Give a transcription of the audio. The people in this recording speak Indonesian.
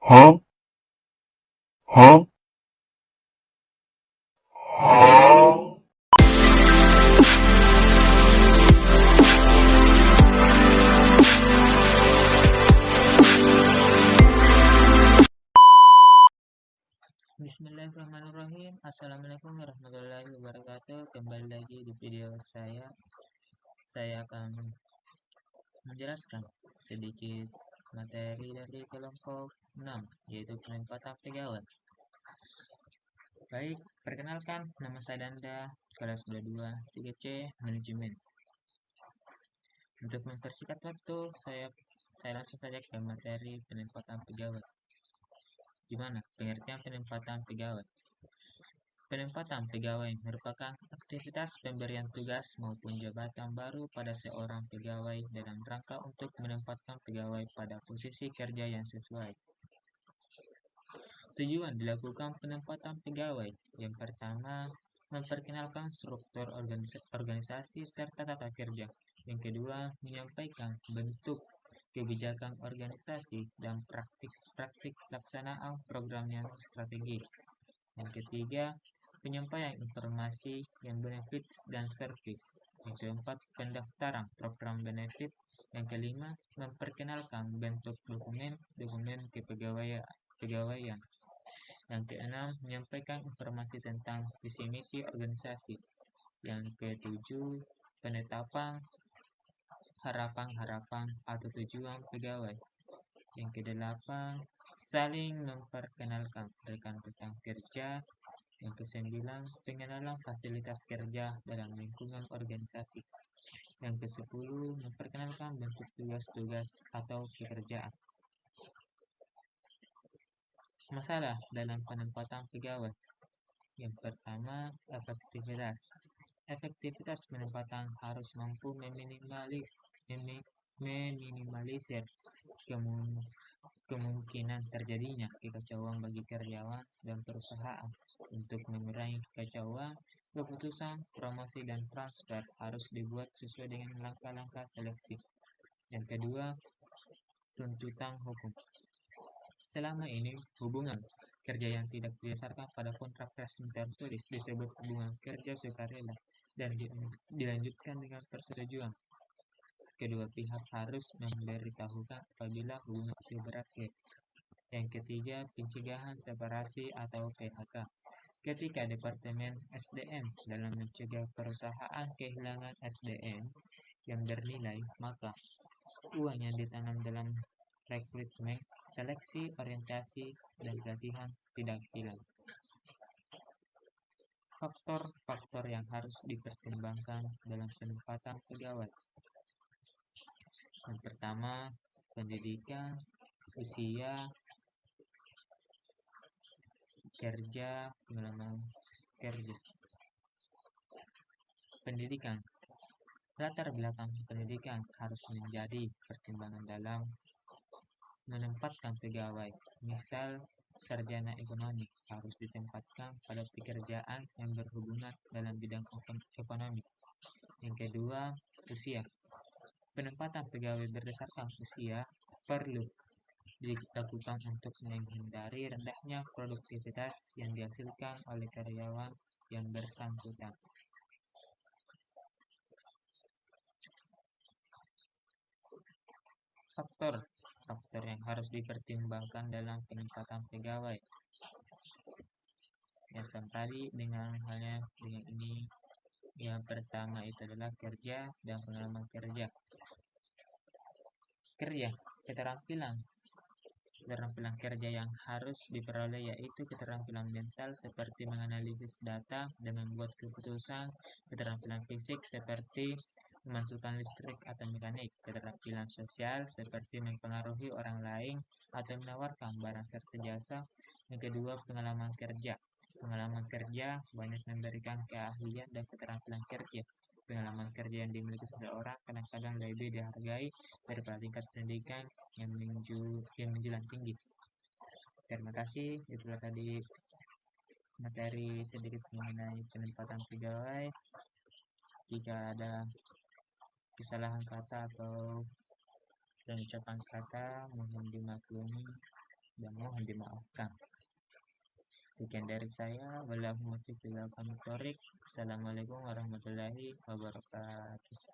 Huh? Huh? Huh? Bismillahirrahmanirrahim. Assalamualaikum warahmatullahi wabarakatuh. Kembali lagi di video saya. Saya akan menjelaskan sedikit materi dari kelompok 6, yaitu penempatan pegawai. Baik, perkenalkan, nama saya Danda, kelas 22 3C Manajemen. Untuk mempersingkat waktu, saya langsung saja ke materi penempatan pegawai. Gimana pengertian penempatan pegawai? Penempatan pegawai merupakan aktivitas pemberian tugas maupun jabatan baru pada seorang pegawai dalam rangka untuk menempatkan pegawai pada posisi kerja yang sesuai. Tujuan dilakukan penempatan pegawai: yang pertama, memperkenalkan struktur organisasi serta tata kerja. Yang kedua, menyampaikan bentuk kebijakan organisasi dan praktik pelaksanaan program yang strategis. Yang ketiga, penyampaian informasi yang benefits dan service. Yang keempat, pendaftaran program benefit. Yang kelima, memperkenalkan bentuk dokumen kepegawaian. Yang keenam, menyampaikan informasi tentang visi misi organisasi. Yang ketujuh, penetapan harapan atau tujuan pegawai. Yang kedelapan, saling memperkenalkan rekan-rekan kerja. Yang kesembilan, pengenalan fasilitas kerja dalam lingkungan organisasi. Yang kesepuluh, memperkenalkan bentuk tugas-tugas atau pekerjaan. Masalah dalam penempatan pegawai. Yang pertama, efektivitas penempatan harus mampu meminimalisir kemungkinan terjadinya kekacauan bagi karyawan dan perusahaan. Untuk mengurangi kekacauan, keputusan promosi dan transfer harus dibuat sesuai dengan langkah-langkah seleksi. Yang kedua, tuntutan hukum. Selama ini, hubungan kerja yang tidak didasarkan pada kontrak resmi tertulis disebut hubungan kerja sukarela dan dilanjutkan dengan persetujuan. Kedua pihak harus memberitahukan apabila hubungan itu berakhir. Yang ketiga, pencegahan separasi atau PHK. Ketika Departemen SDM dalam mencegah perusahaan kehilangan SDM yang bernilai, maka uang yang ditanam dalam rekrutmen, seleksi, orientasi, dan pelatihan tidak hilang. Faktor-faktor yang harus dipertimbangkan dalam penempatan pegawai. Yang pertama, pendidikan, usia, kerja, pengalaman kerja. Pendidikan. Latar belakang pendidikan harus menjadi pertimbangan dalam menempatkan pegawai. Misal, sarjana ekonomi harus ditempatkan pada pekerjaan yang berhubungan dalam bidang ekonomi. Yang kedua, usia. Penempatan pegawai berdasarkan usia perlu dilakukan untuk menghindari rendahnya produktivitas yang dihasilkan oleh karyawan yang bersangkutan. Faktor yang harus dipertimbangkan dalam penempatan pegawai. Yang tadi dengan ini, yang pertama itu adalah kerja dan pengalaman kerja. Keterampilan kerja yang harus diperoleh yaitu keterampilan mental seperti menganalisis data dan membuat keputusan, keterampilan fisik seperti memantulkan listrik atau mekanik, keterampilan sosial seperti mempengaruhi orang lain atau menawarkan barang serta jasa. Yang kedua, pengalaman kerja banyak memberikan keahlian dan keterampilan kerja. Pengalaman kerja yang dimiliki seseorang kadang-kadang lebih dihargai daripada tingkat pendidikan yang menjulang tinggi. Terima kasih. Itulah tadi materi sedikit mengenai penempatan pegawai. Jika ada kesalahan kata atau pengucapan kata, mohon dimaklumi. dan mohon dimaafkan. Sekian dari saya. Wabillahi taufiq wal hidayah. Assalamualaikum warahmatullahi wabarakatuh.